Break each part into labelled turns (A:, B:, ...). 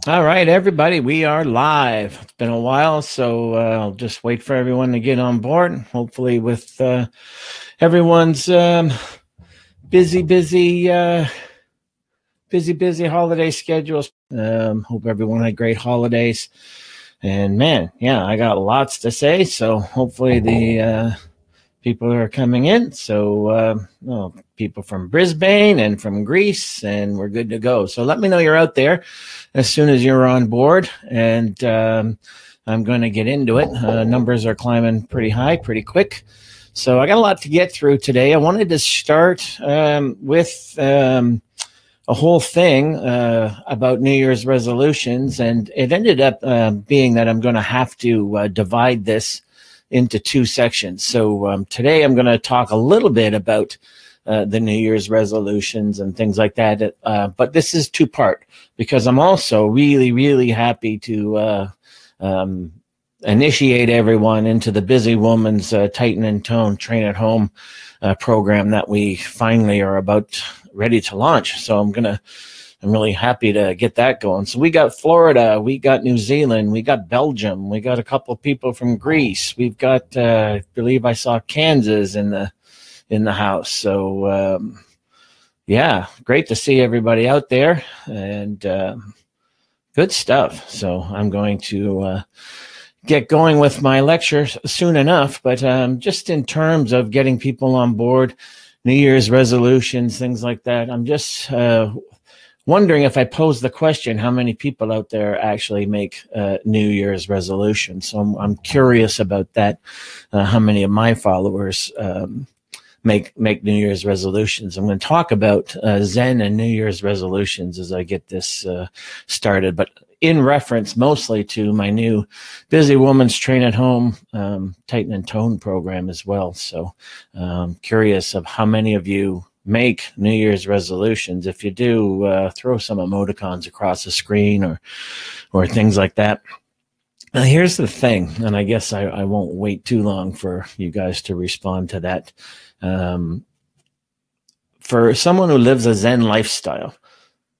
A: All right, everybody, we are live. It's been a while, so I'll just wait for everyone to get on board. Hopefully, with everyone's busy, busy, busy holiday schedules. Hope everyone had great holidays. And man, yeah, I got lots to say. So hopefully the people are coming in. So people from Brisbane and from Greece, and we're good to go. So let me know you're out there as soon as you're on board, and I'm going to get into it. Numbers are climbing pretty high, pretty quick. So I got a lot to get through today. I wanted to start with a whole thing about New Year's resolutions, and it ended up being that I'm going to have to divide this into two sections. So today I'm going to talk a little bit about the New Year's resolutions and things like that. But this is two-part because I'm also really, really happy to initiate everyone into the Busy Woman's Tighten and Tone Train at Home program that we finally are about ready to launch. So I'm really happy to get that going. So we got Florida, we got New Zealand, we got Belgium, we got a couple of people from Greece. We've got, I believe I saw Kansas in the house. So yeah, great to see everybody out there, and good stuff. So I'm going to get going with my lecture soon enough, but just in terms of getting people on board, New Year's resolutions, things like that, I'm just wondering if I pose the question, how many people out there actually make New Year's resolutions? So I'm curious about that. How many of my followers make New Year's resolutions? I'm going to talk about Zen and New Year's resolutions as I get this started, but in reference mostly to my new Busy Woman's Train at Home Tighten and Tone program as well. So curious of how many of you make New Year's resolutions. If you do, throw some emoticons across the screen or things like that. Now, here's the thing, and I guess I won't wait too long for you guys to respond to that. For someone who lives a Zen lifestyle,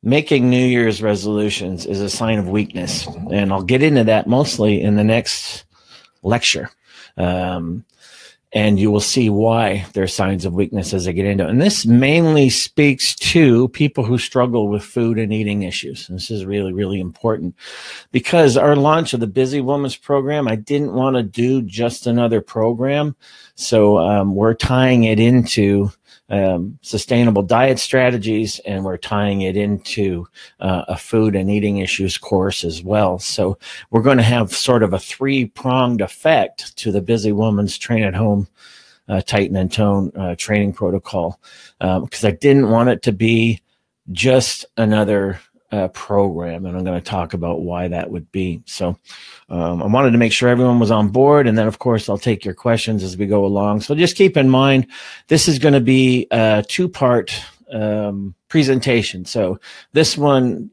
A: making New Year's resolutions is a sign of weakness, and I'll get into that mostly in the next lecture. And you will see why there are signs of weakness as I get into it. And this mainly speaks to people who struggle with food and eating issues. And this is really, really important because our launch of the Busy Woman's program, I didn't want to do just another program. So we're tying it into sustainable diet strategies, and we're tying it into a food and eating issues course as well. So we're going to have sort of a three-pronged effect to the Busy Woman's Train at Home Tighten and Tone training protocol, because I didn't want it to be just another program, and I'm going to talk about why that would be. So I wanted to make sure everyone was on board, and then of course I'll take your questions as we go along. So just keep in mind, this is going to be a two-part presentation. So this one,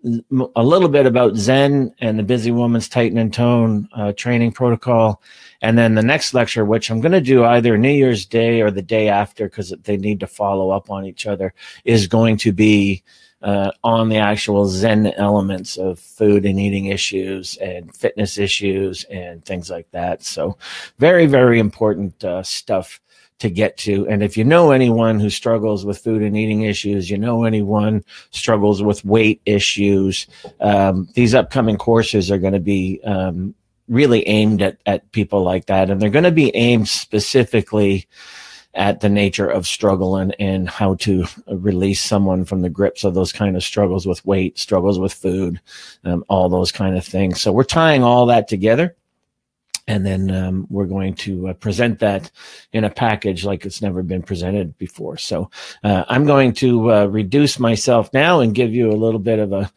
A: a little bit about Zen and the Busy Woman's Tighten and Tone training protocol, and then the next lecture, which I'm going to do either New Year's Day or the day after because they need to follow up on each other, is going to be on the actual Zen elements of food and eating issues and fitness issues and things like that. So very, very important stuff to get to. And if you know anyone who struggles with food and eating issues, you know anyone struggles with weight issues, these upcoming courses are going to be really aimed at people like that. And they're going to be aimed specifically at the nature of struggle and how to release someone from the grips of those kind of struggles with weight, struggles with food, all those kind of things. So we're tying all that together, and then we're going to present that in a package like it's never been presented before. So I'm going to reduce myself now and give you a little bit of a,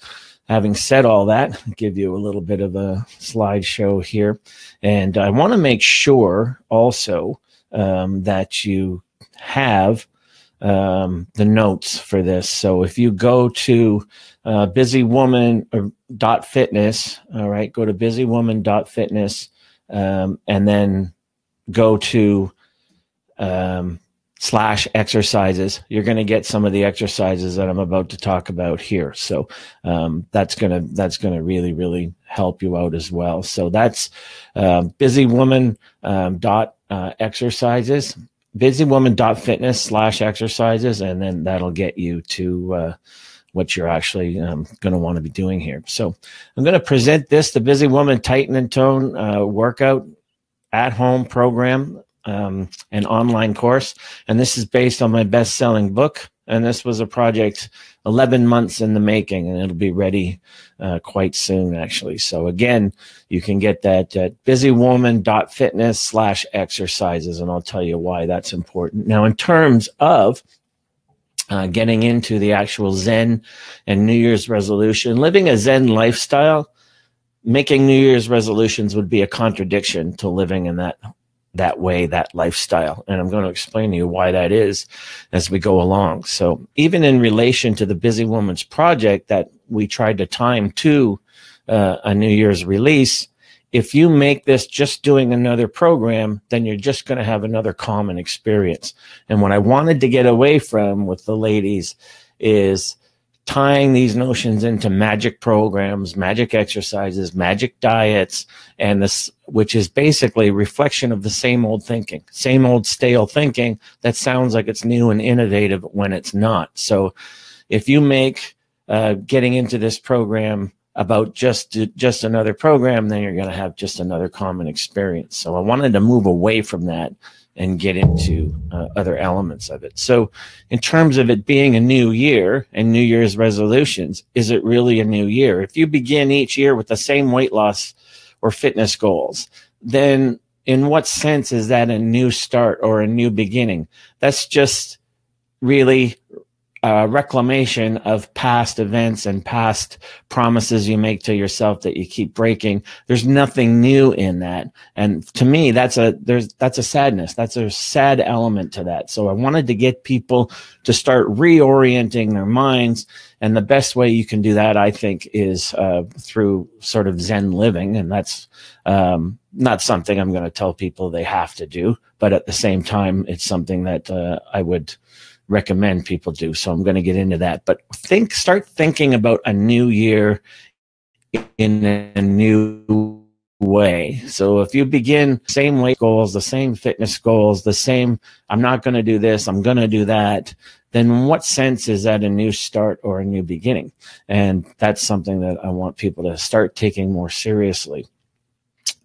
A: having said all that, give you a little bit of a slideshow here. And I want to make sure also that you have the notes for this. So if you go to busywoman.fitness, all right, go to busywoman.fitness, and then go to exercises, you're going to get some of the exercises that I'm about to talk about here. So that's going to really, really help you out as well. So that's busywoman dot exercises, busywoman.fitness/exercises, and then that'll get you to what you're actually going to want to be doing here. So I'm going to present the Busy Woman Tighten and Tone workout at home program, an online course. And this is based on my best-selling book. And this was a project 11 months in the making, and it'll be ready quite soon, actually. So again, you can get that at busywoman.fitness/exercises, and I'll tell you why that's important. Now, in terms of getting into the actual Zen and New Year's resolution, living a Zen lifestyle, making New Year's resolutions would be a contradiction to living in that way, that lifestyle. And I'm going to explain to you why that is as we go along. So even in relation to the Busy Woman's project that we tried to time to a New Year's release, if you make this just doing another program, then you're just going to have another common experience. And what I wanted to get away from with the ladies is tying these notions into magic programs, magic exercises, magic diets, and this, which is basically a reflection of the same old thinking, same old stale thinking that sounds like it's new and innovative when it's not. So if you make getting into this program about just another program, then you're going to have just another common experience. So I wanted to move away from that and get into other elements of it. So in terms of it being a new year and New Year's resolutions, is it really a new year? If you begin each year with the same weight loss or fitness goals, then in what sense is that a new start or a new beginning? That's just really reclamation of past events and past promises you make to yourself that you keep breaking. There's nothing new in that. And to me, that's a sadness. That's a sad element to that. So I wanted to get people to start reorienting their minds. And the best way you can do that, I think, is through sort of Zen living. And that's not something I'm going to tell people they have to do, but at the same time, it's something that I would recommend people do. So I'm going to get into that, but start thinking about a new year in a new way. So if you begin same weight goals, the same fitness goals, the same, I'm not going to do this, I'm going to do that, then in what sense is that a new start or a new beginning? And that's something that I want people to start taking more seriously,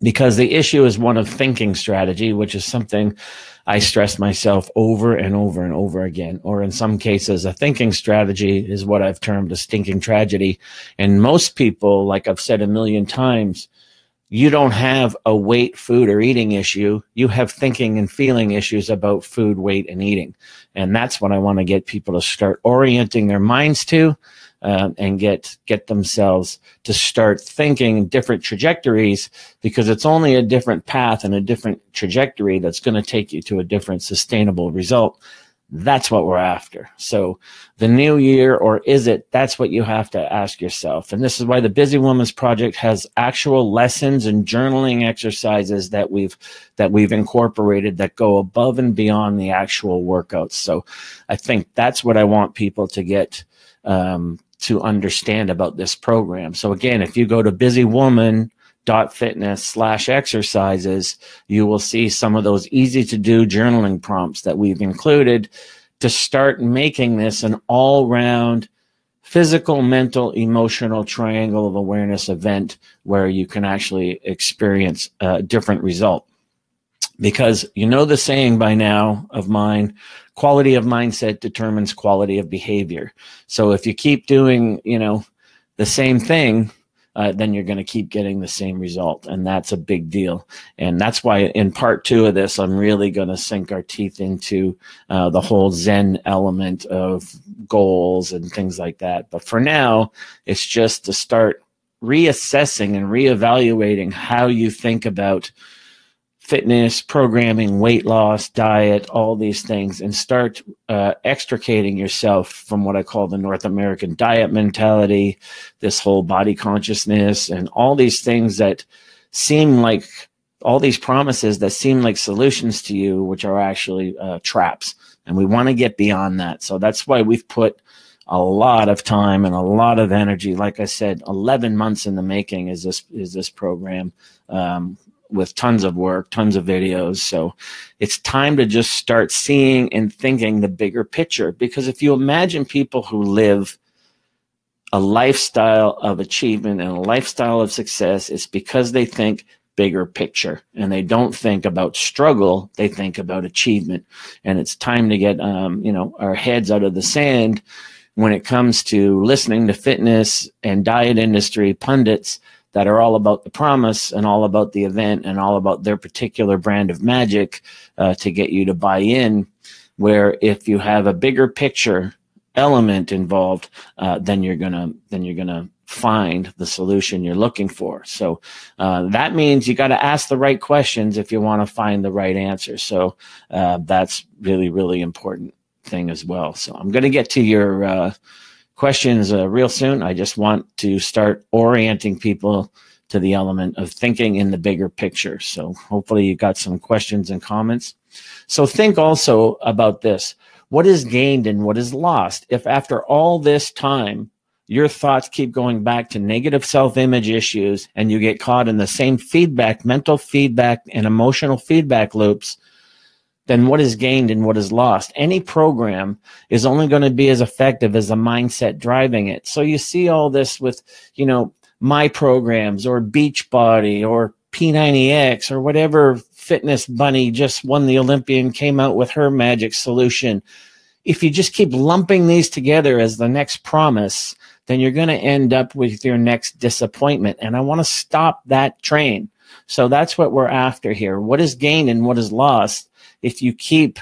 A: because the issue is one of thinking strategy, which is something I stress myself over and over and over again. Or in some cases, a thinking strategy is what I've termed a stinking tragedy. And most people, like I've said a million times, you don't have a weight, food, or eating issue. You have thinking and feeling issues about food, weight, and eating. And that's what I want to get people to start orienting their minds to, and get themselves to start thinking in different trajectories, because it's only a different path and a different trajectory that's going to take you to a different sustainable result. That's what we're after. So the new year, or is it? That's what you have to ask yourself. And this is why the Busy Woman's Project has actual lessons and journaling exercises that we've incorporated that go above and beyond the actual workouts. So I think that's what I want people to get to understand about this program. So again, if you go to busywoman.fitness/exercises, you will see some of those easy to do journaling prompts that we've included to start making this an all-round physical, mental, emotional triangle of awareness event where you can actually experience a different result. Because you know the saying by now of mine, quality of mindset determines quality of behavior. So if you keep doing, the same thing, then you're going to keep getting the same result. And that's a big deal. And that's why in part 2 of this, I'm really going to sink our teeth into the whole Zen element of goals and things like that. But for now, it's just to start reassessing and reevaluating how you think about fitness, programming, weight loss, diet, all these things, and start extricating yourself from what I call the North American diet mentality, this whole body consciousness, and all these things that seem like, all these promises that seem like solutions to you, which are actually traps. And we want to get beyond that. So that's why we've put a lot of time and a lot of energy. Like I said, 11 months in the making is this program, with tons of work, tons of videos. So it's time to just start seeing and thinking the bigger picture. Because if you imagine people who live a lifestyle of achievement and a lifestyle of success, it's because they think bigger picture and they don't think about struggle. They think about achievement. And it's time to get, our heads out of the sand when it comes to listening to fitness and diet industry pundits that are all about the promise and all about the event and all about their particular brand of magic to get you to buy in, where if you have a bigger picture element involved, then you're gonna find the solution you're looking for. So that means you got to ask the right questions if you want to find the right answer. So that's really, really important thing as well. So I'm going to get to your questions real soon. I just want to start orienting people to the element of thinking in the bigger picture. So hopefully you got some questions and comments. So think also about this. What is gained and what is lost? If after all this time, your thoughts keep going back to negative self-image issues and you get caught in the same mental feedback and emotional feedback loops, then what is gained and what is lost? Any program is only going to be as effective as the mindset driving it. So you see all this with, my programs or Beachbody or P90X or whatever fitness bunny just won the Olympia and came out with her magic solution. If you just keep lumping these together as the next promise, then you're going to end up with your next disappointment. And I want to stop that train. So that's what we're after here. What is gained and what is lost if you keep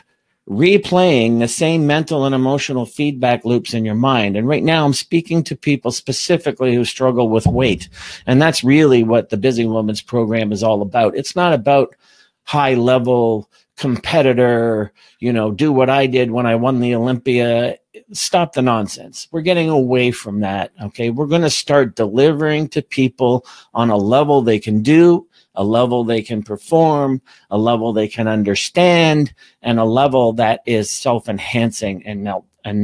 A: replaying the same mental and emotional feedback loops in your mind? And right now I'm speaking to people specifically who struggle with weight. And that's really what the Busy Woman's program is all about. It's not about high level competitor, do what I did when I won the Olympia. Stop the nonsense. We're getting away from that. Okay. We're going to start delivering to people on a level they can do, a level they can perform, a level they can understand, and a level that is self-enhancing and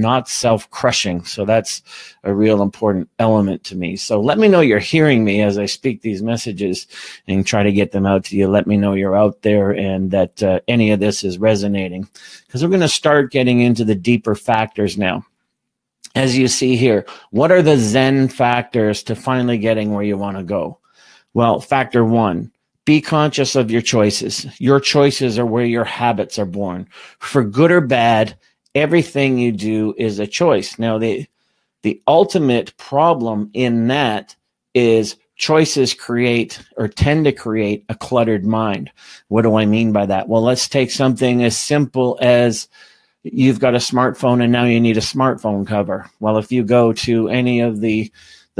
A: not self-crushing. So that's a real important element to me. So let me know you're hearing me as I speak these messages and try to get them out to you. Let me know you're out there and that any of this is resonating, because we're going to start getting into the deeper factors now. As you see here, what are the Zen factors to finally getting where you want to go? Well, factor one, be conscious of your choices. Your choices are where your habits are born. For good or bad, everything you do is a choice. Now, the ultimate problem in that is choices create or tend to create a cluttered mind. What do I mean by that? Well, let's take something as simple as you've got a smartphone and now you need a smartphone cover. Well, if you go to any of the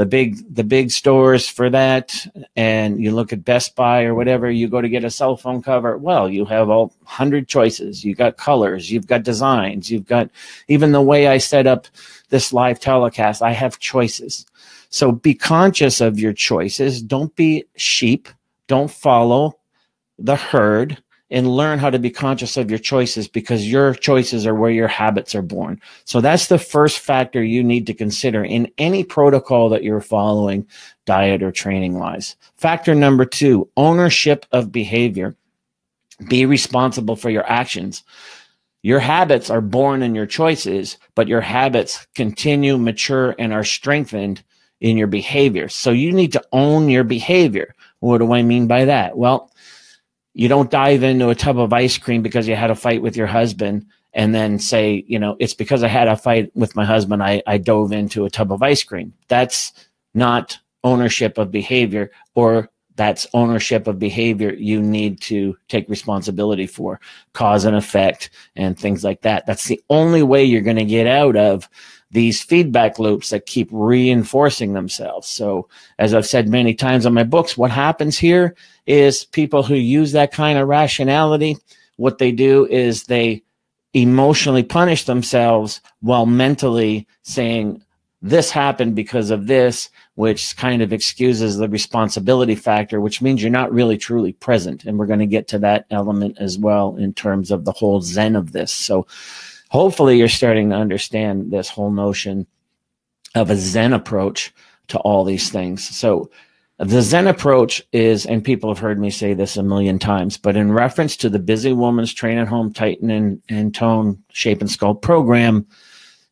A: big stores for that and you look at Best Buy or whatever, you go to get a cell phone cover. Well, you have 100 choices. You've got colors, you've got designs, you've got even the way I set up this live telecast. I have choices. So be conscious of your choices. Don't be sheep. Don't follow the herd, and learn how to be conscious of your choices, because your choices are where your habits are born. So that's the first factor you need to consider in any protocol that you're following, diet or training wise. Factor number two, ownership of behavior. Be responsible for your actions. Your habits are born in your choices, but your habits continue, mature, and are strengthened in your behavior. So you need to own your behavior. What do I mean by that? Well, you don't dive into a tub of ice cream because you had a fight with your husband and then say, it's because I had a fight with my husband, I dove into a tub of ice cream. That's not ownership of behavior, or that's ownership of behavior you need to take responsibility for, cause and effect, and things like that. That's the only way you're going to get out of these feedback loops that keep reinforcing themselves. So as I've said many times in my books, what happens here is people who use that kind of rationality, what they do is they emotionally punish themselves while mentally saying, this happened because of this, which kind of excuses the responsibility factor, which means you're not really truly present. And we're going to get to that element as well in terms of the whole Zen of this. So hopefully you're starting to understand this whole notion of a Zen approach to all these things. So the Zen approach is, and people have heard me say this a million times, but in reference to the Busy Woman's Train at Home, Tighten and Tone, Shape and Sculpt program,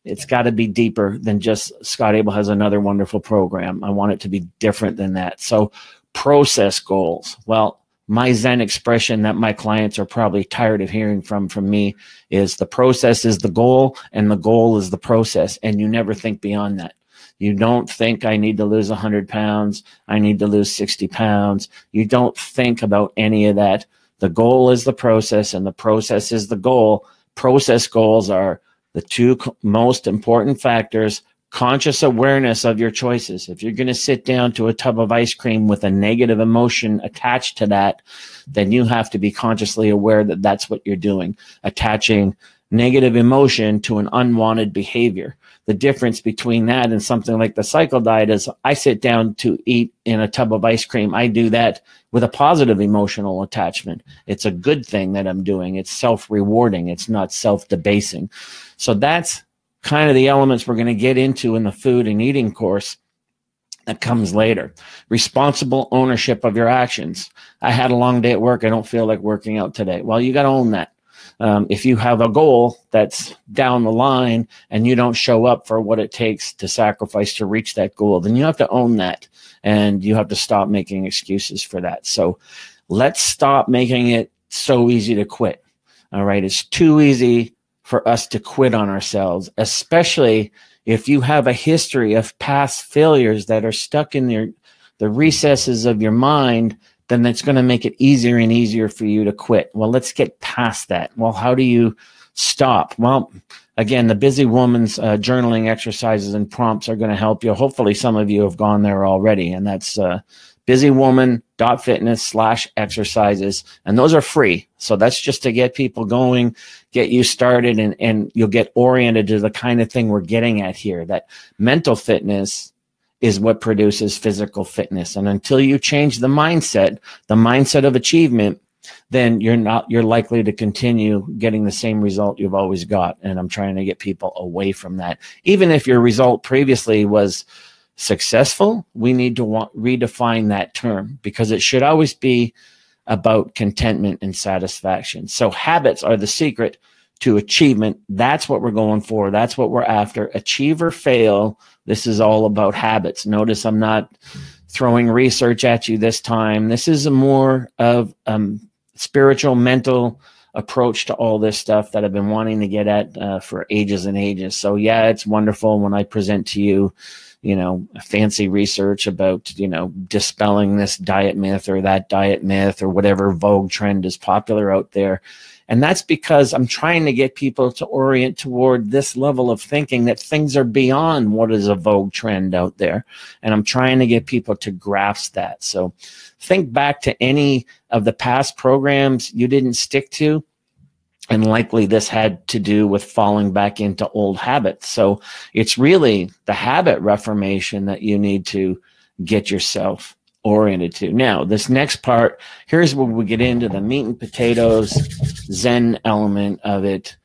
A: it's got to be deeper than just Scott Abel has another wonderful program. I want it to be different than that. So process goals. Well, my Zen expression that my clients are probably tired of hearing from me is the process is the goal and the goal is the process. And you never think beyond that. You don't think I need to lose 100 pounds. I need to lose 60 pounds. You don't think about any of that. The goal is the process and the process is the goal. Process goals are the two most important factors. Conscious awareness of your choices. If you're going to sit down to a tub of ice cream with a negative emotion attached to that, then you have to be consciously aware that that's what you're doing, attaching negative emotion to an unwanted behavior. The difference between that and something like the cycle diet is I sit down to eat in a tub of ice cream. I do that with a positive emotional attachment. It's a good thing that I'm doing. It's self-rewarding. It's not self-debasing. So that's kind of the elements we're going to get into in the food and eating course that comes later. Responsible ownership of your actions. I had a long day at work. I don't feel like working out today. Well, you got to own that. If you have a goal that's down the line and you don't show up for what it takes to sacrifice to reach that goal, then you have to own that and you have to stop making excuses for that. So let's stop making it so easy to quit. All right. It's too easy for us to quit on ourselves, especially if you have a history of past failures that are stuck in the recesses of your mind, then that's going to make it easier and easier for you to quit. Well, let's get past that. Well, how do you stop? Well, again, the Busy Woman's journaling exercises and prompts are going to help you. Hopefully some of you have gone there already, and that's busywoman.fitness/exercises. And those are free. So that's just to get people going, get you started, and you'll get oriented to the kind of thing we're getting at here, that mental fitness is what produces physical fitness. And until you change the mindset of achievement, then you're likely to continue getting the same result you've always got. And I'm trying to get people away from that. Even if your result previously was successful, we need to redefine that term, because it should always be about contentment and satisfaction. So habits are the secret to achievement. That's what we're going for. That's what we're after. Achieve or fail. This is all about habits. Notice I'm not throwing research at you this time. This is a more of spiritual, mental approach to all this stuff that I've been wanting to get at for ages and ages. So yeah, it's wonderful when I present to you, fancy research about, dispelling this diet myth or that diet myth or whatever vogue trend is popular out there. And that's because I'm trying to get people to orient toward this level of thinking that things are beyond what is a vogue trend out there. And I'm trying to get people to grasp that. So think back to any of the past programs you didn't stick to. And likely this had to do with falling back into old habits. So it's really the habit reformation that you need to get yourself oriented to. Now, this next part, here's where we get into the meat and potatoes Zen element of it.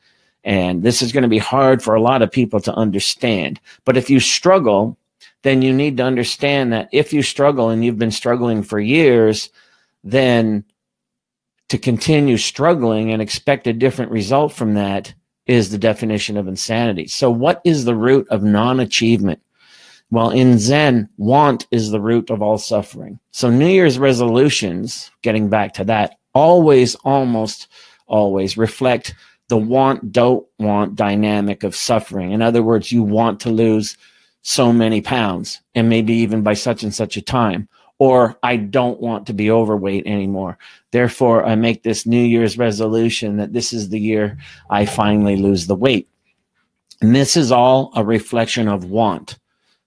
A: And this is going to be hard for a lot of people to understand. But if you struggle, then you need to understand that if you struggle and you've been struggling for years, then to continue struggling and expect a different result from that is the definition of insanity. So what is the root of non-achievement? Well, in Zen, want is the root of all suffering. So New Year's resolutions, getting back to that, almost always reflect the want, don't want dynamic of suffering. In other words, you want to lose so many pounds, and maybe even by such and such a time. Or I don't want to be overweight anymore. Therefore, I make this New Year's resolution that this is the year I finally lose the weight. And this is all a reflection of want.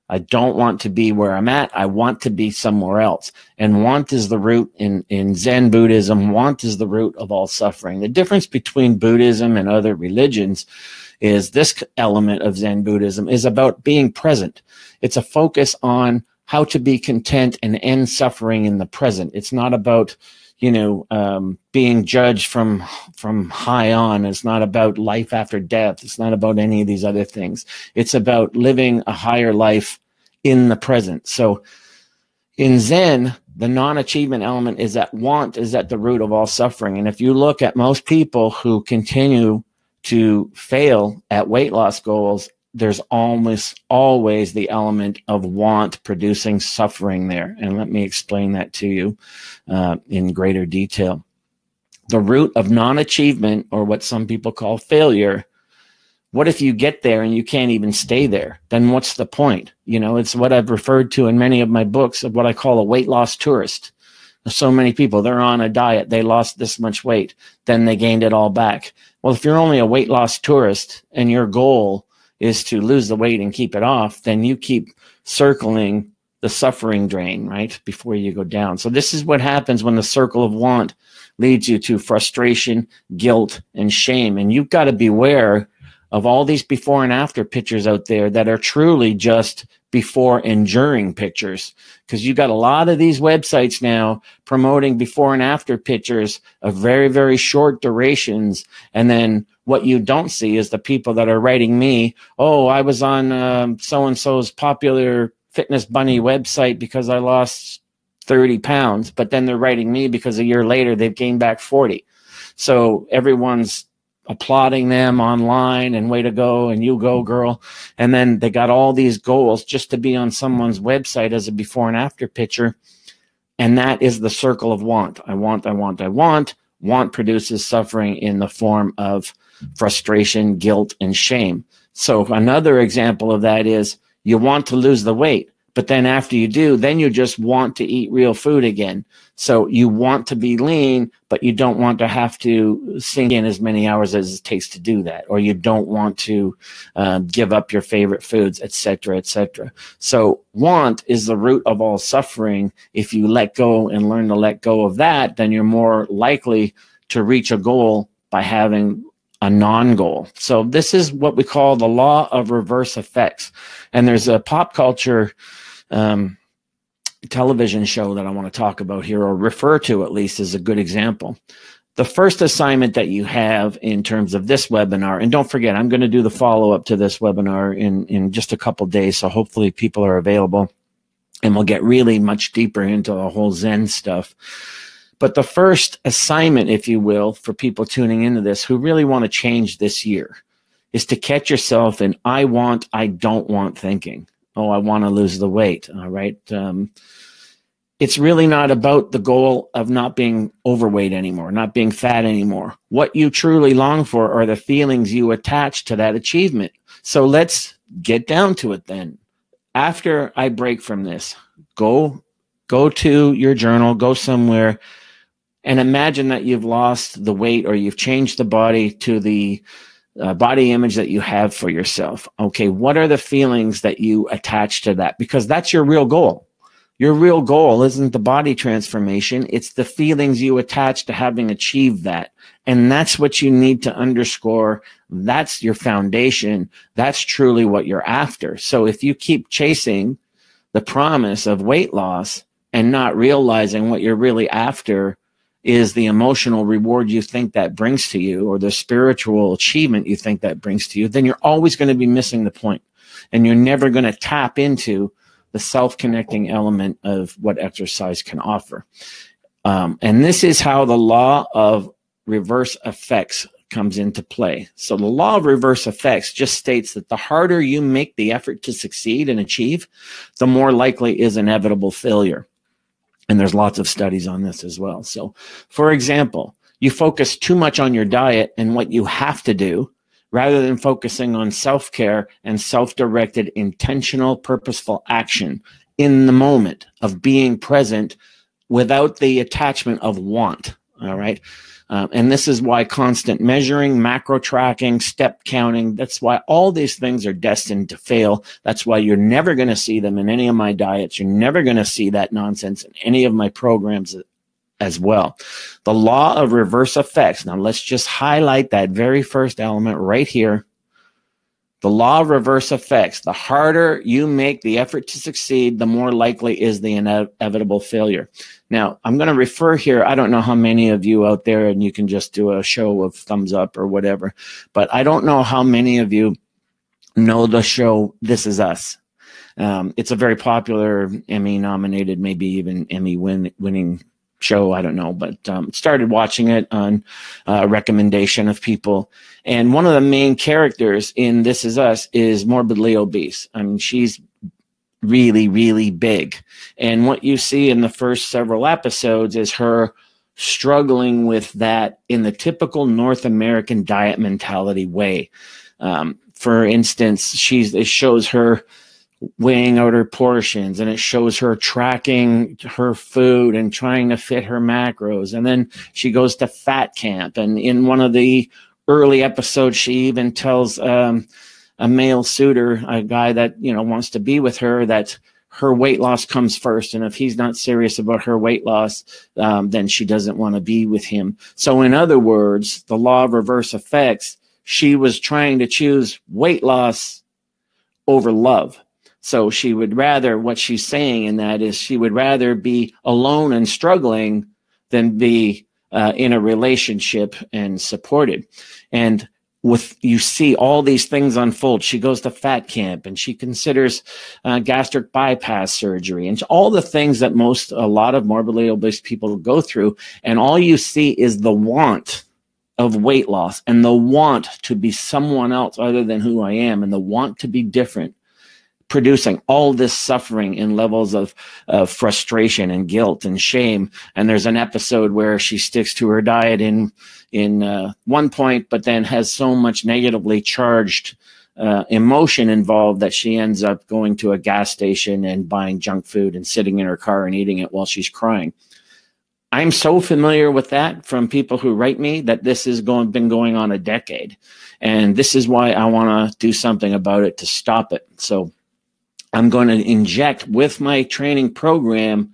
A: I don't want to be where I'm at. I want to be somewhere else. And want is the root in Zen Buddhism. Want is the root of all suffering. The difference between Buddhism and other religions is this element of Zen Buddhism is about being present. It's a focus on how to be content and end suffering in the present. It's not about, being judged from high on. It's not about life after death. It's not about any of these other things. It's about living a higher life in the present. So in Zen, the non-achievement element is that want is at the root of all suffering. And if you look at most people who continue to fail at weight loss goals, there's almost always the element of want producing suffering there. And let me explain that to you in greater detail. The root of non-achievement, or what some people call failure, what if you get there and you can't even stay there? Then what's the point? It's what I've referred to in many of my books of what I call a weight loss tourist. So many people, they're on a diet, they lost this much weight, then they gained it all back. Well, if you're only a weight loss tourist and your goal is to lose the weight and keep it off, then you keep circling the suffering drain, right, before you go down. So this is what happens when the circle of want leads you to frustration, guilt, and shame. And you've got to beware of all these before and after pictures out there that are truly just before and during pictures, because you got a lot of these websites now promoting before and after pictures of very, very short durations. And then what you don't see is the people that are writing me, oh, I was on so-and-so's popular fitness bunny website because I lost 30 pounds, but then they're writing me because a year later they've gained back 40. So everyone's applauding them online and way to go and you go girl. And then they got all these goals just to be on someone's website as a before and after picture. And that is the circle of want. I want, I want, I want. Want produces suffering in the form of frustration, guilt, and shame. So another example of that is you want to lose the weight, but then after you do, then you just want to eat real food again. So you want to be lean, but you don't want to have to sink in as many hours as it takes to do that. Or you don't want to give up your favorite foods, et cetera, et cetera. So want is the root of all suffering. If you let go and learn to let go of that, then you're more likely to reach a goal by having a non-goal. So this is what we call the law of reverse effects. And there's a pop culture television show that I want to talk about here, or refer to at least, as a good example. The first assignment that you have in terms of this webinar, and don't forget, I'm going to do the follow-up to this webinar in just a couple days, so hopefully people are available, and we'll get really much deeper into the whole Zen stuff. But the first assignment, if you will, for people tuning into this who really want to change this year is to catch yourself in I want, I don't want thinking. Oh, I want to lose the weight. All right. It's really not about the goal of not being overweight anymore, not being fat anymore. What you truly long for are the feelings you attach to that achievement. So let's get down to it then. After I break from this, go to your journal, go somewhere, and imagine that you've lost the weight or you've changed the body to the body image that you have for yourself. Okay, what are the feelings that you attach to that? Because that's your real goal. Your real goal isn't the body transformation. It's the feelings you attach to having achieved that. And that's what you need to underscore. That's your foundation. That's truly what you're after. So if you keep chasing the promise of weight loss and not realizing what you're really after is the emotional reward you think that brings to you, or the spiritual achievement you think that brings to you, then you're always going to be missing the point. And you're never going to tap into the self-connecting element of what exercise can offer. And this is how the law of reverse effects comes into play. So the law of reverse effects just states that the harder you make the effort to succeed and achieve, the more likely is inevitable failure. And there's lots of studies on this as well. So, for example, you focus too much on your diet and what you have to do, rather than focusing on self-care and self-directed, intentional, purposeful action in the moment of being present without the attachment of want. All right. And this is why constant measuring, macro tracking, step counting, that's why all these things are destined to fail. That's why you're never going to see them in any of my diets. You're never going to see that nonsense in any of my programs as well. The law of reverse effects. Now let's just highlight that very first element right here. The law of reverse effects. The harder you make the effort to succeed, the more likely is the inevitable failure. Now, I'm going to refer here. I don't know how many of you out there, and you can just do a show of thumbs up or whatever, but I don't know how many of you know the show This Is Us. It's a very popular Emmy-nominated, maybe even Emmy-winning show. I don't know, but started watching it on recommendation of people. And one of the main characters in This Is Us is morbidly obese. I mean, she's really, really big. And what you see in the first several episodes is her struggling with that in the typical North American diet mentality way. For instance, it shows her weighing out her portions, and it shows her tracking her food and trying to fit her macros. And then she goes to fat camp. And in one of the early episodes, she even tells a male suitor, a guy that, wants to be with her, that her weight loss comes first. And if he's not serious about her weight loss, then she doesn't want to be with him. So in other words, the law of reverse effects, she was trying to choose weight loss over love. So she would rather, what she's saying in that is she would rather be alone and struggling than be in a relationship and supported. And you see all these things unfold. She goes to fat camp and she considers gastric bypass surgery and all the things that a lot of morbidly obese people go through. And all you see is the want of weight loss and the want to be someone else other than who I am, and the want to be different, producing all this suffering in levels of frustration and guilt and shame. And there's an episode where she sticks to her diet in one point, but then has so much negatively charged emotion involved that she ends up going to a gas station and buying junk food and sitting in her car and eating it while she's crying. I'm so familiar with that from people who write me that this has been going on a decade. And this is why I want to do something about it to stop it. So I'm going to inject with my training program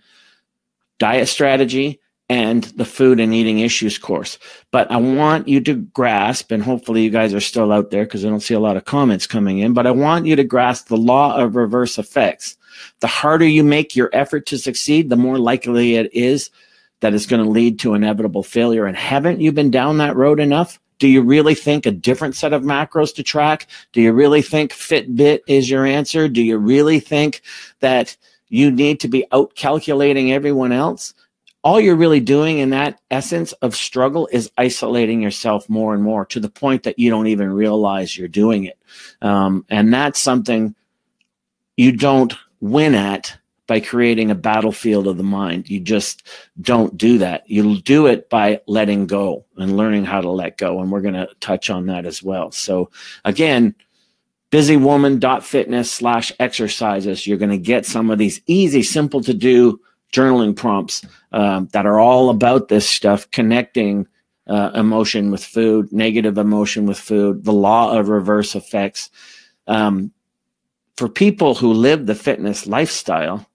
A: diet strategy and the food and eating issues course. But I want you to grasp, and hopefully you guys are still out there because I don't see a lot of comments coming in, but I want you to grasp the law of reverse effects. The harder you make your effort to succeed, the more likely it is that it's going to lead to inevitable failure. And haven't you been down that road enough? Do you really think a different set of macros to track? Do you really think Fitbit is your answer? Do you really think that you need to be out calculating everyone else? All you're really doing in that essence of struggle is isolating yourself more and more to the point that you don't even realize you're doing it. And that's something you don't win at by creating a battlefield of the mind. You just don't do that. You'll do it by letting go and learning how to let go. And we're going to touch on that as well. So again, busywoman.fitness/exercises. You're going to get some of these easy, simple to do journaling prompts that are all about this stuff, connecting emotion with food, negative emotion with food, the law of reverse effects. For people who live the fitness lifestyle,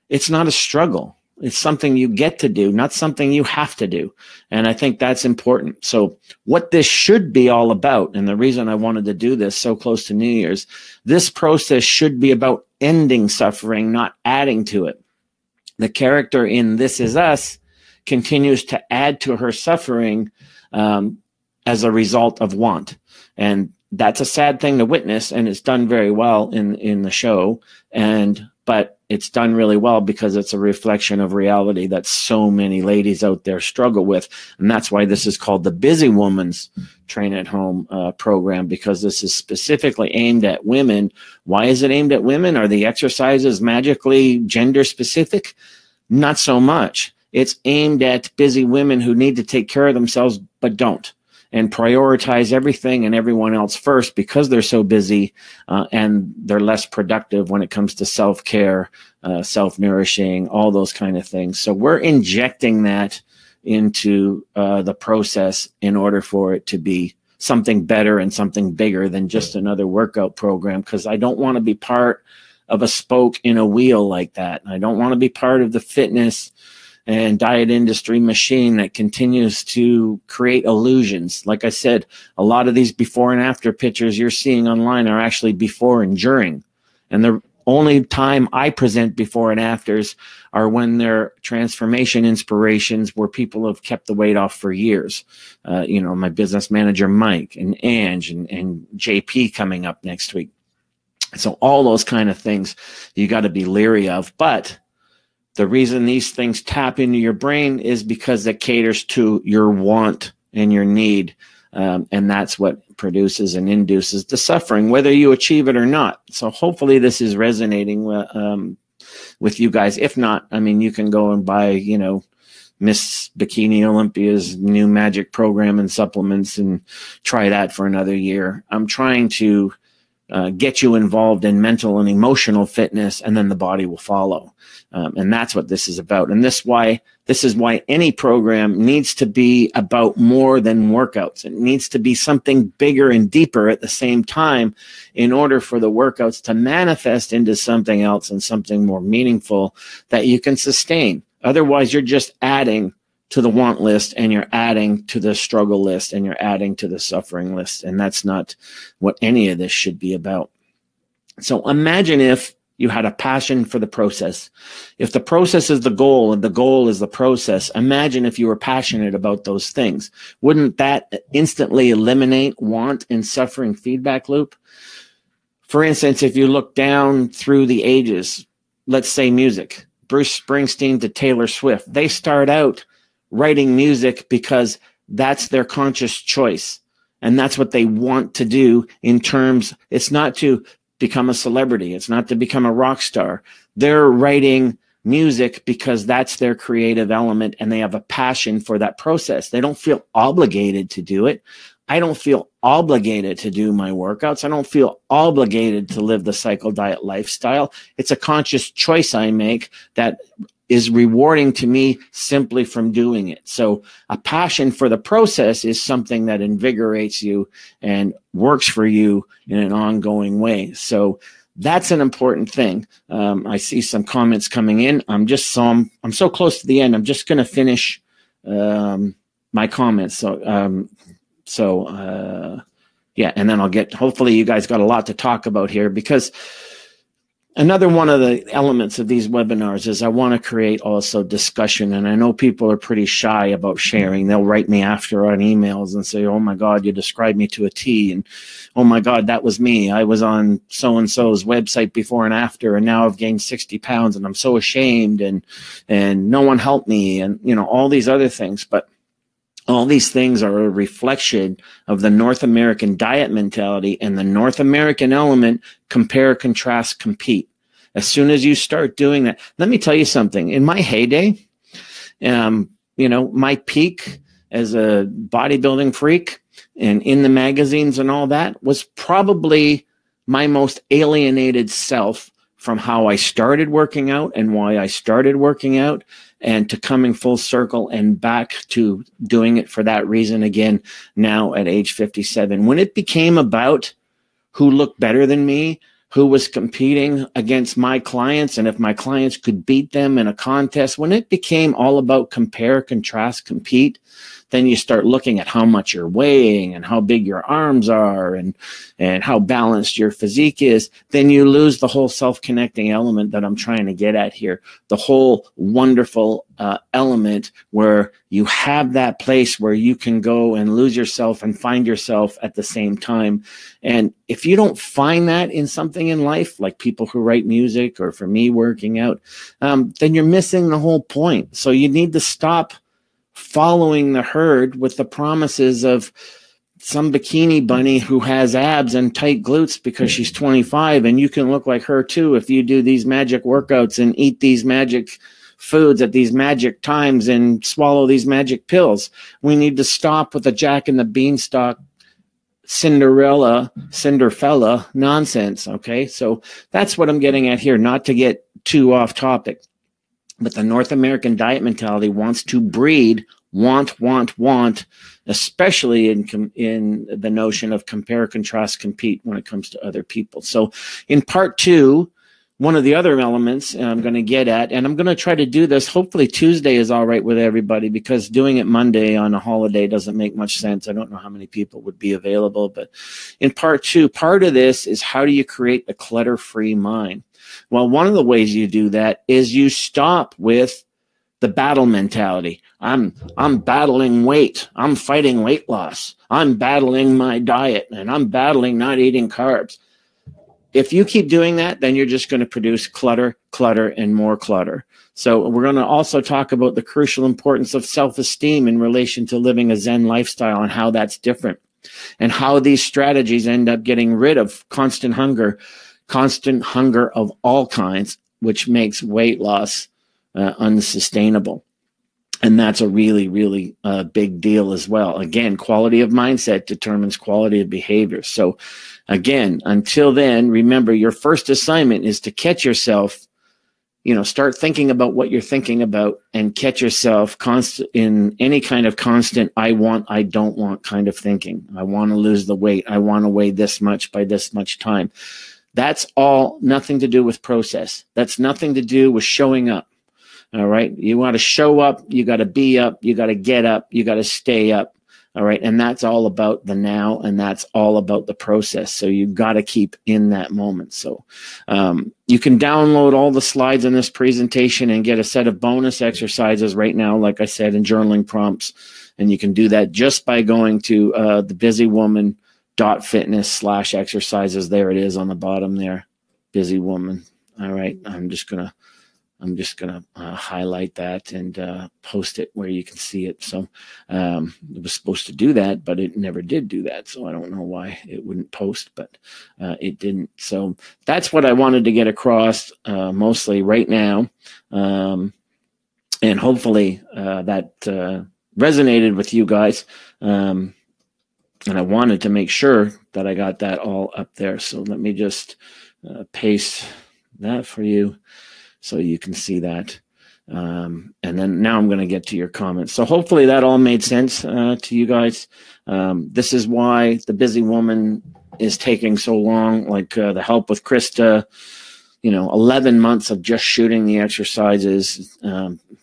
A: it's not a struggle. It's something you get to do, not something you have to do. And I think that's important. So what this should be all about, and the reason I wanted to do this so close to New Year's, this process should be about ending suffering, not adding to it. The character in This Is Us continues to add to her suffering as a result of want. And that's a sad thing to witness, and it's done very well in the show. But it's done really well because it's a reflection of reality that so many ladies out there struggle with. And that's why this is called the Busy Woman's Train at Home program, because this is specifically aimed at women. Why is it aimed at women? Are the exercises magically gender specific? Not so much. It's aimed at busy women who need to take care of themselves but don't, and prioritize everything and everyone else first because they're so busy and they're less productive when it comes to self-care, self-nourishing, all those kind of things. So we're injecting that into the process in order for it to be something better and something bigger than just another workout program, because I don't want to be part of a spoke in a wheel like that. I don't want to be part of the fitness and diet industry machine that continues to create illusions. Like I said, a lot of these before and after pictures you're seeing online are actually before and during. And the only time I present before and afters are when they're transformation inspirations where people have kept the weight off for years. My business manager, Mike, and Ange, and JP coming up next week. So all those kind of things you got to be leery of. But the reason these things tap into your brain is because it caters to your want and your need. And that's what produces and induces the suffering, whether you achieve it or not. So hopefully this is resonating with you guys. If not, I mean, you can go and buy, Miss Bikini Olympia's new magic program and supplements and try that for another year. I'm trying to get you involved in mental and emotional fitness, and then the body will follow. And that's what this is about. And this is why any program needs to be about more than workouts. It needs to be something bigger and deeper at the same time in order for the workouts to manifest into something else and something more meaningful that you can sustain. Otherwise, you're just adding to the want list, and you're adding to the struggle list, and you're adding to the suffering list. And that's not what any of this should be about. So imagine if you had a passion for the process. If the process is the goal and the goal is the process, imagine if you were passionate about those things. Wouldn't that instantly eliminate want and suffering feedback loop? For instance, if you look down through the ages, let's say music, Bruce Springsteen to Taylor Swift, they start out writing music because that's their conscious choice. And that's what they want to do in terms, it's not to become a celebrity. It's not to become a rock star. They're writing music because that's their creative element, and they have a passion for that process. They don't feel obligated to do it. I don't feel obligated to do my workouts. I don't feel obligated to live the cycle diet lifestyle. It's a conscious choice I make that is rewarding to me simply from doing it. So a passion for the process is something that invigorates you and works for you in an ongoing way. So that's an important thing. I see some comments coming in. I'm so close to the end. I'm just going to finish my comments. Yeah, and then hopefully you guys got a lot to talk about here, because another one of the elements of these webinars is I want to create also discussion. And I know people are pretty shy about sharing. They'll write me after on emails and say, oh my God, you described me to a T. And oh my God, that was me. I was on so-and-so's website before and after, and now I've gained 60 pounds and I'm so ashamed, and no one helped me, and all these other things. But all these things are a reflection of the North American diet mentality and the North American element: compare, contrast, compete. As soon as you start doing that, let me tell you something. In my heyday, my peak as a bodybuilding freak and in the magazines and all that was probably my most alienated self from how I started working out and why I started working out, and to coming full circle and back to doing it for that reason again now at age 57. When it became about who looked better than me, who was competing against my clients, and if my clients could beat them in a contest, when it became all about compare, contrast, compete, then you start looking at how much you're weighing and how big your arms are and how balanced your physique is. Then you lose the whole self-connecting element that I'm trying to get at here. The whole wonderful element where you have that place where you can go and lose yourself and find yourself at the same time. And if you don't find that in something in life, like people who write music or for me working out, then you're missing the whole point. So you need to stop following the herd with the promises of some bikini bunny who has abs and tight glutes because she's 25, and you can look like her too if you do these magic workouts and eat these magic foods at these magic times and swallow these magic pills. We need to stop with the Jack and the Beanstalk Cinderella nonsense. Okay, so that's what I'm getting at here, not to get too off topic. But the North American diet mentality wants to breed want, especially in the notion of compare, contrast, compete when it comes to other people. So in part 2, one of the other elements I'm going to get at, and I'm going to try to do this. Hopefully Tuesday is all right with everybody, because doing it Monday on a holiday doesn't make much sense. I don't know how many people would be available, but in part 2, part of this is how do you create a clutter-free mind? Well, one of the ways you do that is you stop with the battle mentality. I'm battling weight. I'm fighting weight loss. I'm battling my diet, and I'm battling not eating carbs. If you keep doing that, then you're just going to produce clutter, clutter, and more clutter. So we're going to also talk about the crucial importance of self-esteem in relation to living a Zen lifestyle and how that's different, and how these strategies end up getting rid of constant hunger of all kinds, which makes weight loss unsustainable. And that's a really, really big deal as well. Again, quality of mindset determines quality of behavior. So again, until then, remember, your first assignment is to catch yourself, start thinking about what you're thinking about, and catch yourself in any kind of constant I want, I don't want kind of thinking. I want to lose the weight. I want to weigh this much by this much time. That's all nothing to do with process. That's nothing to do with showing up. All right. You want to show up. You got to be up. You got to get up. You got to stay up. All right. And that's all about the now. And that's all about the process. So you've got to keep in that moment. So you can download all the slides in this presentation and get a set of bonus exercises right now, like I said, in journaling prompts. And you can do that just by going to thebusywoman.fitness/exercises. There it is on the bottom there. Busy Woman. All right. I'm just going to highlight that and post it where you can see it. So it was supposed to do that, but it never did do that. So I don't know why it wouldn't post, but it didn't. So that's what I wanted to get across mostly right now. And hopefully that resonated with you guys. And I wanted to make sure that I got that all up there. So let me just paste that for you, so you can see that. And then now I'm going to get to your comments. So hopefully that all made sense to you guys. This is why the Busy Woman is taking so long, like the help with Krista, 11 months of just shooting the exercises,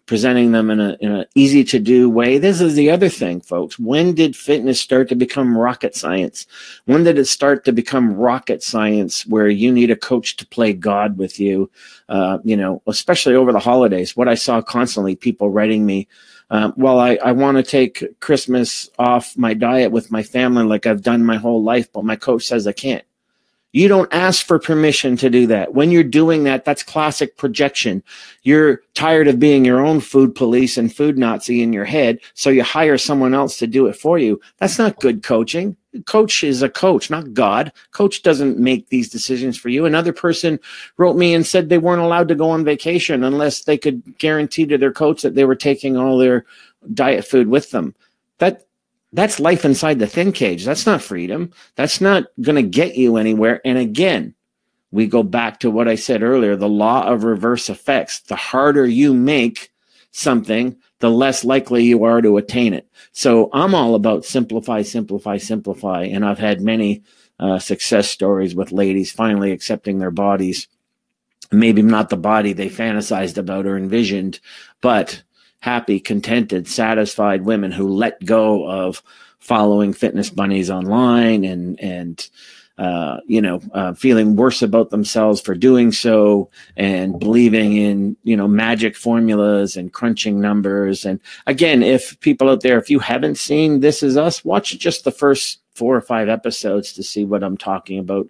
A: presenting them in a easy to do way. This is the other thing, folks. When did fitness start to become rocket science? When did it start to become rocket science where you need a coach to play God with you? Especially over the holidays, what I saw constantly, people writing me, well, I want to take Christmas off my diet with my family like I've done my whole life, but my coach says I can't. You don't ask for permission to do that. When you're doing that, that's classic projection. You're tired of being your own food police and food Nazi in your head, so you hire someone else to do it for you. That's not good coaching. Coach is a coach, not God. Coach doesn't make these decisions for you. Another person wrote me and said they weren't allowed to go on vacation unless they could guarantee to their coach that they were taking all their diet food with them. That's life inside the thin cage. That's not freedom. That's not going to get you anywhere. And again, we go back to what I said earlier, the law of reverse effects. The harder you make something, the less likely you are to attain it. So I'm all about simplify, simplify, simplify. And I've had many success stories with ladies finally accepting their bodies. Maybe not the body they fantasized about or envisioned, but happy, contented, satisfied women who let go of following fitness bunnies online and feeling worse about themselves for doing so, and believing in, magic formulas and crunching numbers. And again, if people out there, if you haven't seen This Is Us, watch just the first 4 or 5 episodes to see what I'm talking about.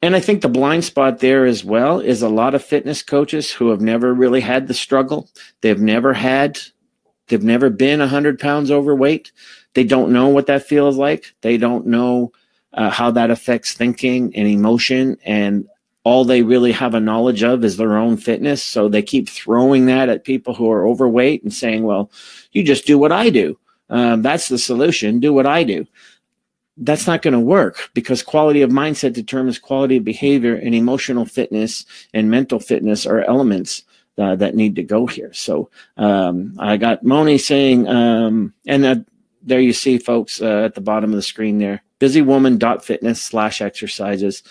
A: And I think the blind spot there as well is a lot of fitness coaches who have never really had the struggle. They've never been 100 pounds overweight. They don't know what that feels like. They don't know how that affects thinking and emotion. And all they really have a knowledge of is their own fitness. So they keep throwing that at people who are overweight and saying, well, you just do what I do. That's the solution. Do what I do. That's not going to work, because quality of mindset determines quality of behavior, and emotional fitness and mental fitness are elements that need to go here. So I got Moni saying, there you see, folks, at the bottom of the screen there, busywoman.fitness/exercises.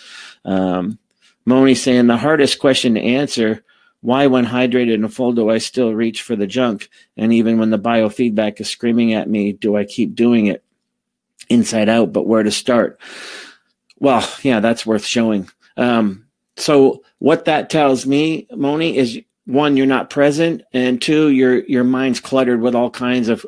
A: Moni saying the hardest question to answer, why when hydrated and full do I still reach for the junk? And even when the biofeedback is screaming at me, do I keep doing it? Inside out, but where to start? Well, yeah, that's worth showing. So what that tells me, Moni, is one, you're not present, and two, your mind's cluttered with all kinds of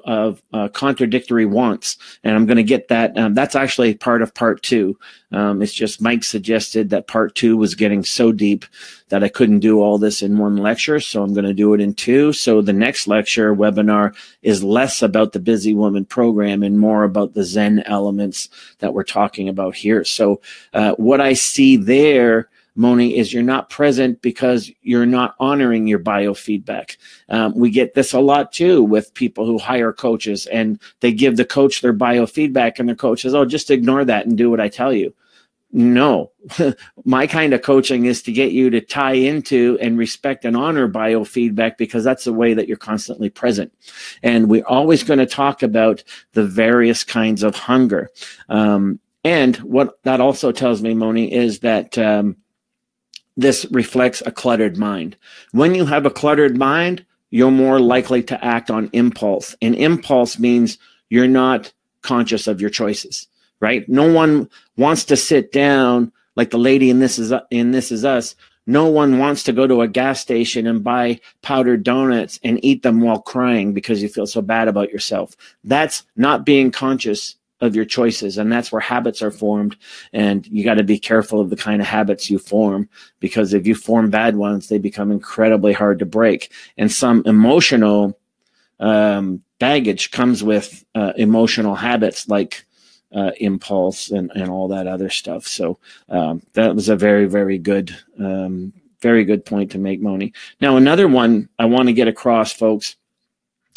A: contradictory wants. And I'm going to get that. That's actually part of part two. It's just Mike suggested that part two was getting so deep that I couldn't do all this in one lecture, so I'm going to do it in two. So the next lecture webinar is less about the Busy Woman program and more about the Zen elements that we're talking about here. So what I see there, Moni, is you're not present because you're not honoring your biofeedback. We get this a lot too with people who hire coaches, and they give the coach their biofeedback and the coach says, oh, just ignore that and do what I tell you. No, my kind of coaching is to get you to tie into and respect and honor biofeedback, because that's the way that you're constantly present. And we're always going to talk about the various kinds of hunger. And what that also tells me, Moni, is that this reflects a cluttered mind. When you have a cluttered mind, you're more likely to act on impulse. And impulse means you're not conscious of your choices, right? No one wants to sit down like the lady in This Is Us. No one wants to go to a gas station and buy powdered donuts and eat them while crying because you feel so bad about yourself. That's not being conscious of your choices, and that's where habits are formed. And you got to be careful of the kind of habits you form, because if you form bad ones, they become incredibly hard to break. And some emotional baggage comes with emotional habits like impulse and all that other stuff. So that was a very, very good point to make, Moni. Now, another one I want to get across, folks,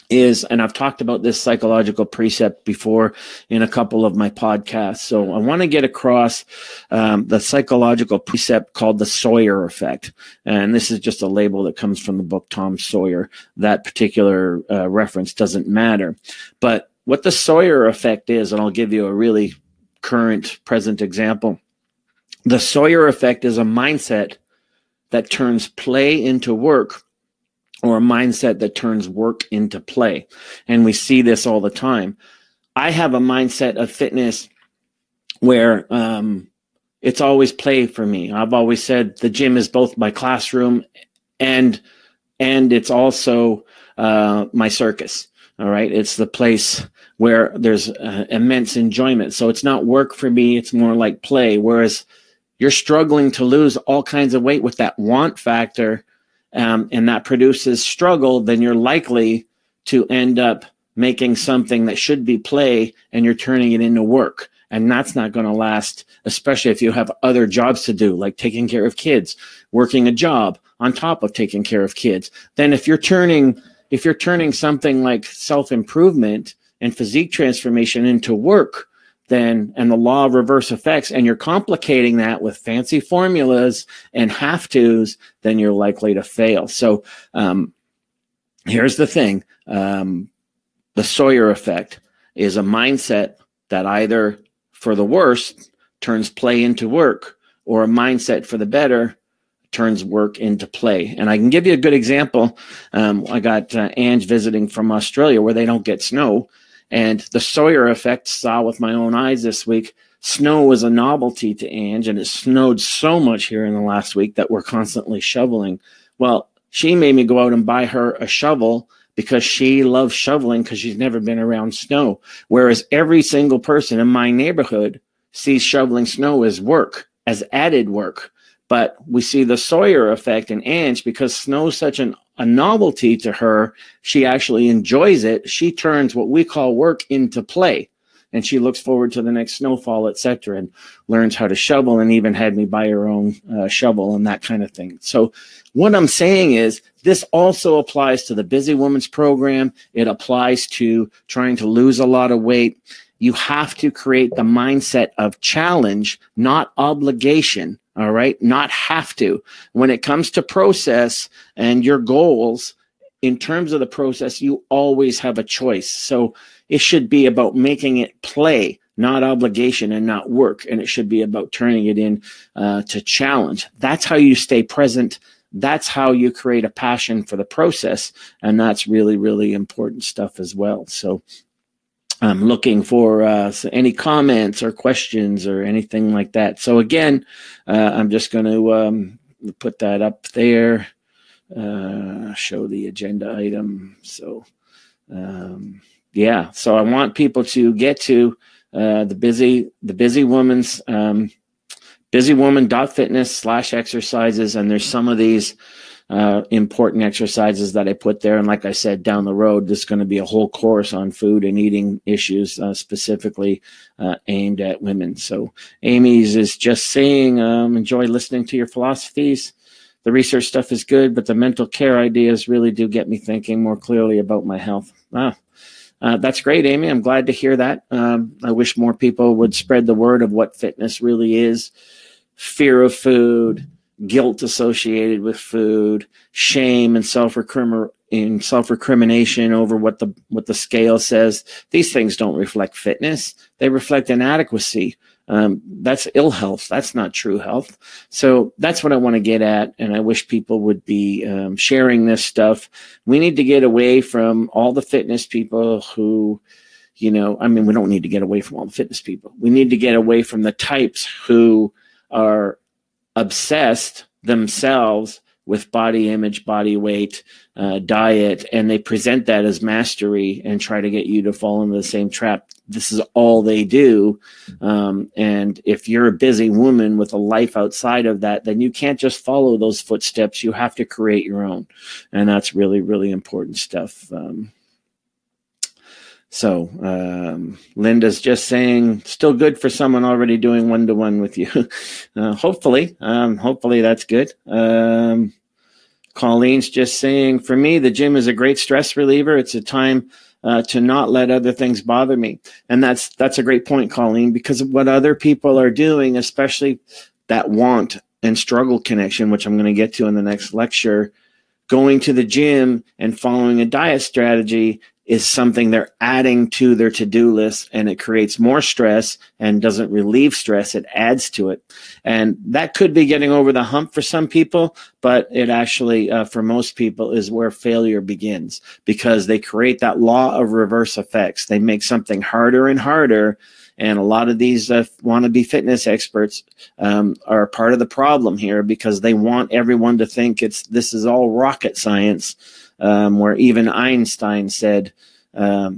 A: is, and I've talked about this psychological precept before in a couple of my podcasts. So I want to get across the psychological precept called the Sawyer Effect. And this is just a label that comes from the book Tom Sawyer. That particular reference doesn't matter. But what the Sawyer Effect is, and I'll give you a really current, present example. The Sawyer Effect is a mindset that turns play into work, or a mindset that turns work into play. And we see this all the time. I have a mindset of fitness where it's always play for me. I've always said the gym is both my classroom and it's also my circus. All right. It's the place where there's immense enjoyment. So it's not work for me. It's more like play. Whereas you're struggling to lose all kinds of weight with that want factor, and that produces struggle, then you're likely to end up making something that should be play and you're turning it into work. And that's not going to last, especially if you have other jobs to do, like taking care of kids, working a job on top of taking care of kids. Then if you're turning something like self-improvement and physique transformation into work, then, and the law of reverse effects, and you're complicating that with fancy formulas and have-tos, then you're likely to fail. So here's the thing. The Sawyer Effect is a mindset that either for the worst turns play into work, or a mindset for the better turns work into play. And I can give you a good example. I got Ange visiting from Australia, where they don't get snow. And the Sawyer Effect saw with my own eyes this week. Snow was a novelty to Ange, and it snowed so much here in the last week that we're constantly shoveling. Well, she made me go out and buy her a shovel because she loves shoveling because she's never been around snow. Whereas every single person in my neighborhood sees shoveling snow as work, as added work. But we see the Sawyer Effect in Ange because snow is such a novelty to her. She actually enjoys it. She turns what we call work into play, and she looks forward to the next snowfall, etc., and learns how to shovel, and even had me buy her own shovel and that kind of thing. So what I'm saying is this also applies to the Busy Woman's program. It applies to trying to lose a lot of weight. You have to create the mindset of challenge, not obligation. All right, not have to. When it comes to process and your goals, in terms of the process, you always have a choice. So it should be about making it play, not obligation and not work. And it should be about turning it in to challenge. That's how you stay present. That's how you create a passion for the process. And that's really, really important stuff as well. So I'm looking for any comments or questions or anything like that. So again, I'm just going to put that up there, show the agenda item. So yeah, so I want people to get to the busy woman's busywoman.fitness/exercises, and there's some of these important exercises that I put there. And like I said, down the road, there's going to be a whole course on food and eating issues specifically aimed at women. So Amy's is just saying, enjoy listening to your philosophies. The research stuff is good, but the mental care ideas really do get me thinking more clearly about my health. That's great, Amy. I'm glad to hear that. I wish more people would spread the word of what fitness really is. Fear of food, guilt associated with food, shame and self-recrimination over what the scale says. These things don't reflect fitness. They reflect inadequacy. That's ill health. That's not true health. So that's what I want to get at. And I wish people would be sharing this stuff. We need to get away from all the fitness people who, we don't need to get away from all the fitness people. We need to get away from the types who are obsessed themselves with body image, body weight, diet, and they present that as mastery and try to get you to fall into the same trap. This is all they do. And if you're a busy woman with a life outside of that, then you can't just follow those footsteps. You have to create your own. And that's really, really important stuff. So Linda's just saying, still good for someone already doing one-to-one with you. Hopefully that's good. Colleen's just saying, for me, the gym is a great stress reliever. It's a time to not let other things bother me. And that's a great point, Colleen, because of what other people are doing, especially that want and struggle connection, which I'm going to get to in the next lecture. Going to the gym and following a diet strategy is something they're adding to their to-do list, and it creates more stress and doesn't relieve stress. It adds to it. And that could be getting over the hump for some people, but it actually, for most people, is where failure begins, because they create that law of reverse effects. They make something harder and harder. And a lot of these wannabe fitness experts are part of the problem here, because they want everyone to think this is all rocket science, where even Einstein said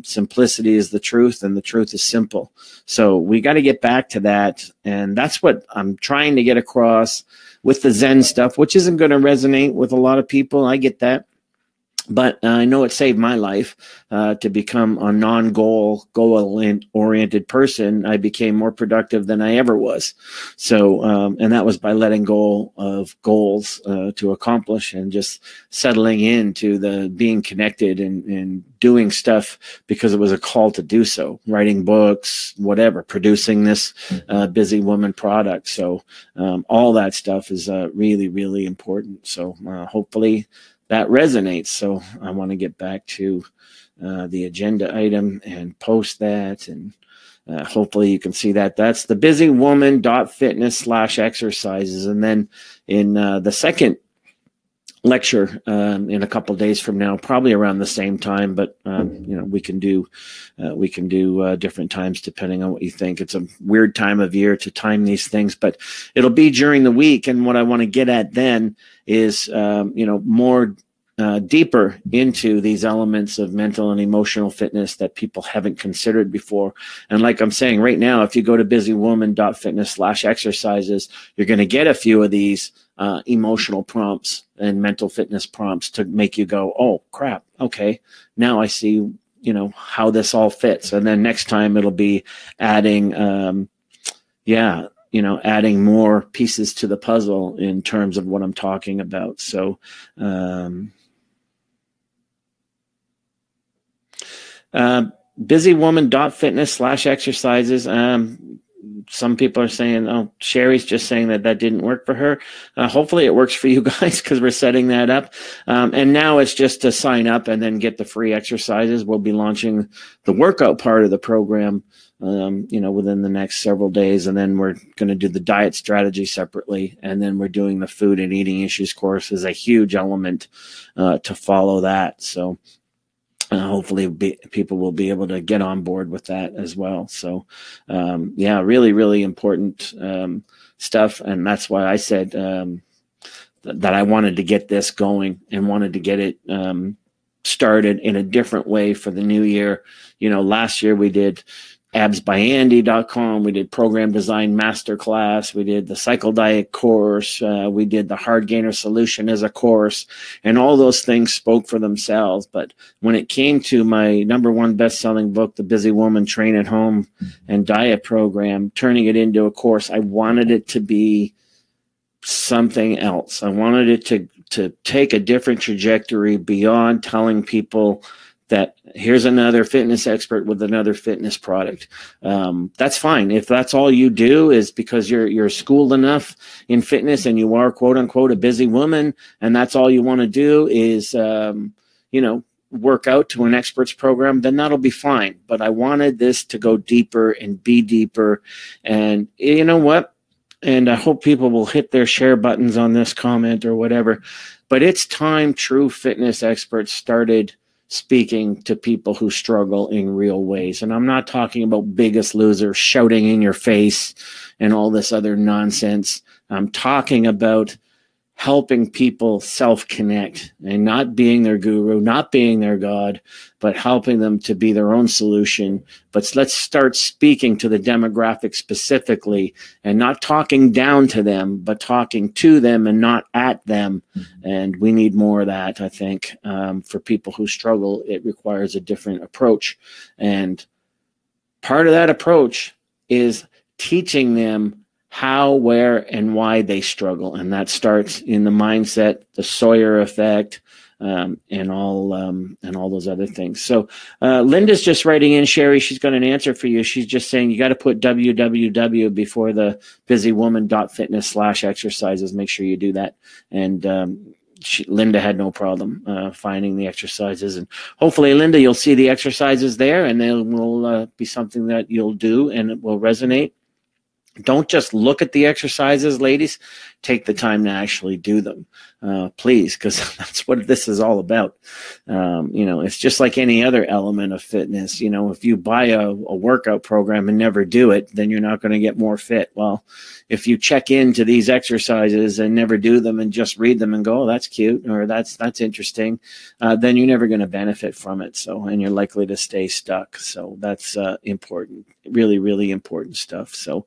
A: simplicity is the truth and the truth is simple. So we got to get back to that. And that's what I'm trying to get across with the Zen stuff, which isn't going to resonate with a lot of people. I get that. But I know it saved my life to become a goal-oriented person. I became more productive than I ever was. So, and that was by letting go of goals to accomplish and just settling into the being connected and doing stuff because it was a call to do so. Writing books, whatever, producing this busy woman product. So all that stuff is really, really important. So hopefully that resonates. So I want to get back to the agenda item and post that. And hopefully you can see that. That's the busywoman.fitness/exercises. And then in the second lecture in a couple of days from now, probably around the same time, but we can do different times depending on what you think. It's a weird time of year to time these things, but it'll be during the week. And what I want to get at then is more deeper into these elements of mental and emotional fitness that people haven't considered before. And like I'm saying right now, if you go to busywoman.fitness/exercises, you're going to get a few of these emotional prompts and mental fitness prompts to make you go, oh crap, okay, now I see how this all fits. And then next time it'll be adding adding more pieces to the puzzle in terms of what I'm talking about. So busywoman.fitness/exercises. some people are saying, oh, Sherry's just saying that didn't work for her. Hopefully it works for you guys, because we're setting that up. And now it's just to sign up and then get the free exercises. We'll be launching the workout part of the program, within the next several days. And then we're going to do the diet strategy separately. And then we're doing the food and eating issues course as a huge element to follow that. So hopefully people will be able to get on board with that as well. So, really, really important stuff. And that's why I said that I wanted to get this going and wanted to get it started in a different way for the new year. Last year we did absbyandy.com. We did program design masterclass. We did the cycle diet course. We did the hard gainer solution as a course, and all those things spoke for themselves. But when it came to my #1 best-selling book, The Busy Woman Train at Home and Diet Program, turning it into a course, I wanted it to be something else. I wanted it to take a different trajectory beyond telling people that here's another fitness expert with another fitness product. That's fine. If that's all you do is because you're schooled enough in fitness and you are, quote unquote, a busy woman, and that's all you want to do is, work out to an expert's program, then that'll be fine. But I wanted this to go deeper and be deeper. And you know what? And I hope people will hit their share buttons on this comment or whatever. But it's time true fitness experts started speaking to people who struggle in real ways. And I'm not talking about Biggest Loser shouting in your face and all this other nonsense. I'm talking about helping people self-connect and not being their guru, not being their God, but helping them to be their own solution. But let's start speaking to the demographic specifically and not talking down to them, but talking to them and not at them. And we need more of that, I think. For people who struggle, it requires a different approach. And part of that approach is teaching them how, where, and why they struggle. And that starts in the mindset, the Sawyer Effect, and all those other things. So Linda's just writing in, Sherry, she's got an answer for you. She's just saying you got to put www before the busywoman.fitness/exercises. Make sure you do that. And Linda had no problem finding the exercises. And hopefully, Linda, you'll see the exercises there, and they will be something that you'll do and it will resonate. Don't just look at the exercises, ladies. Take the time to actually do them, please, because that's what this is all about. It's just like any other element of fitness. If you buy a workout program and never do it, then you're not going to get more fit. Well, if you check into these exercises and never do them and just read them and go, oh, that's cute, or that's interesting, then you're never going to benefit from it. So, and you're likely to stay stuck. So that's important, really, really important stuff. So,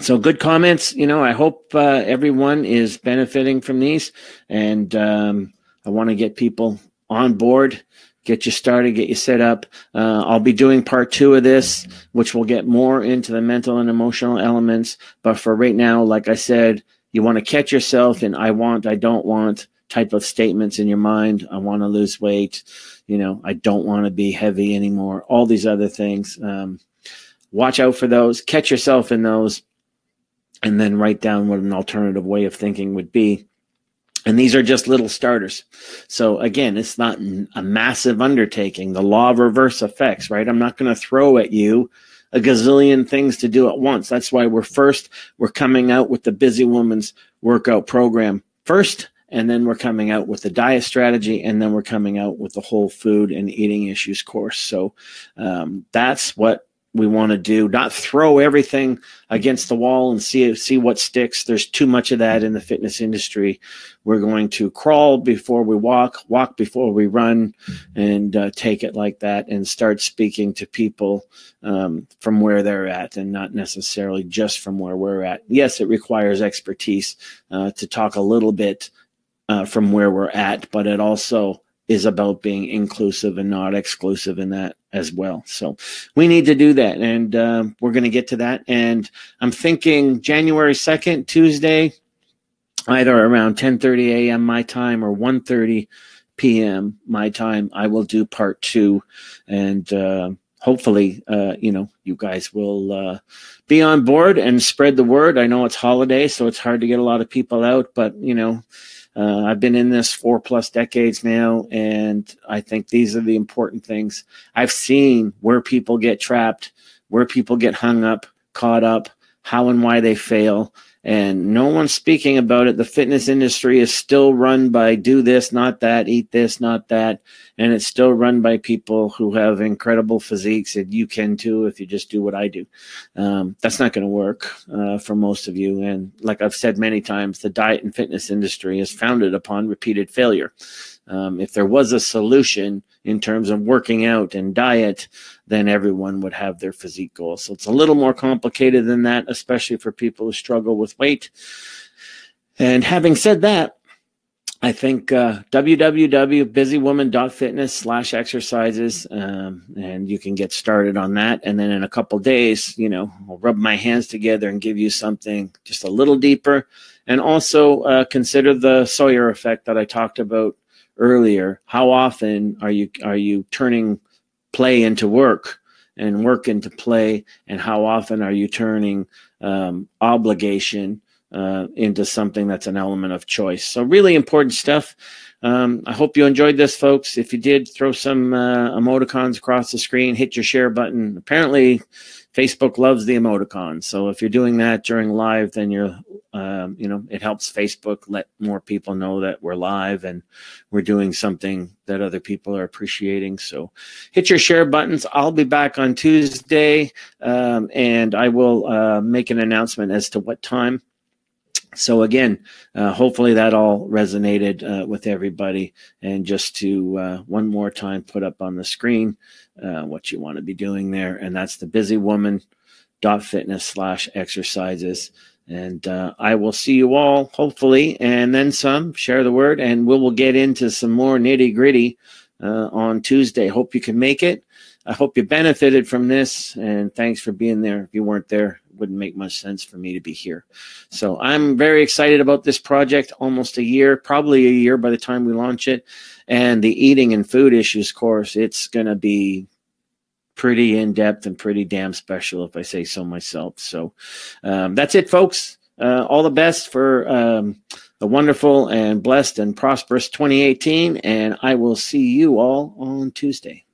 A: so good comments. I hope everyone is benefiting from these, and I want to get people on board, get you started, get you set up. I'll be doing part 2 of this, which will get more into the mental and emotional elements. But for right now, like I said, you want to catch yourself in I want, I don't want type of statements in your mind. I want to lose weight. I don't want to be heavy anymore. All these other things. Watch out for those. Catch yourself in those. And then write down what an alternative way of thinking would be. And these are just little starters. So again, it's not a massive undertaking. The law of reverse effects, right? I'm not going to throw at you a gazillion things to do at once. That's why we're coming out with the Busy Woman's workout program first, and then we're coming out with the diet strategy, and then we're coming out with the whole food and eating issues course. So that's what we want to do, not throw everything against the wall and see what sticks. There's too much of that in the fitness industry. We're going to crawl before we walk before we run, and take it like that and start speaking to people from where they're at, and not necessarily just from where we're at. Yes, it requires expertise to talk a little bit from where we're at, but it also is about being inclusive and not exclusive in that as well. So we need to do that, and we're going to get to that. And I'm thinking January 2nd, Tuesday, either around 10:30 a.m. my time or 1:30 p.m. my time, I will do part 2. And hopefully, you guys will be on board and spread the word. I know it's holiday, so it's hard to get a lot of people out, but, I've been in this 4+ decades now, and I think these are the important things. I've seen where people get trapped, where people get hung up, caught up, how and why they fail, and no one's speaking about it. The fitness industry is still run by do this, not that, eat this, not that, and it's still run by people who have incredible physiques, and you can too if you just do what I do. That's not going to work for most of you. And like I've said many times, the diet and fitness industry is founded upon repeated failure. If there was a solution in terms of working out and diet, then everyone would have their physique goals. So it's a little more complicated than that, especially for people who struggle with weight. And having said that, I think www.busywoman.fitness/exercises, and you can get started on that. And then in a couple days, I'll rub my hands together and give you something just a little deeper. And also consider the Sawyer Effect that I talked about earlier. How often are you turning play into work and work into play? And how often are you turning obligation into something that's an element of choice? So really important stuff. I hope you enjoyed this, folks. If you did, throw some emoticons across the screen, hit your share button. Apparently, Facebook loves the emoticons. So if you're doing that during live, then it helps Facebook let more people know that we're live and we're doing something that other people are appreciating. So hit your share buttons. I'll be back on Tuesday, and I will make an announcement as to what time. So again, hopefully that all resonated with everybody. And just to one more time put up on the screen what you want to be doing there. And that's the busywoman.fitness/exercises. And I will see you all, hopefully, and then some. Share the word, and we will get into some more nitty-gritty on Tuesday. Hope you can make it. I hope you benefited from this, and thanks for being there. If you weren't there, it wouldn't make much sense for me to be here. So I'm very excited about this project. Almost a year, probably a year by the time we launch it. And the eating and food issues course, it's going to be pretty in-depth and pretty damn special, if I say so myself. So that's it, folks. All the best for a wonderful and blessed and prosperous 2018, and I will see you all on Tuesday.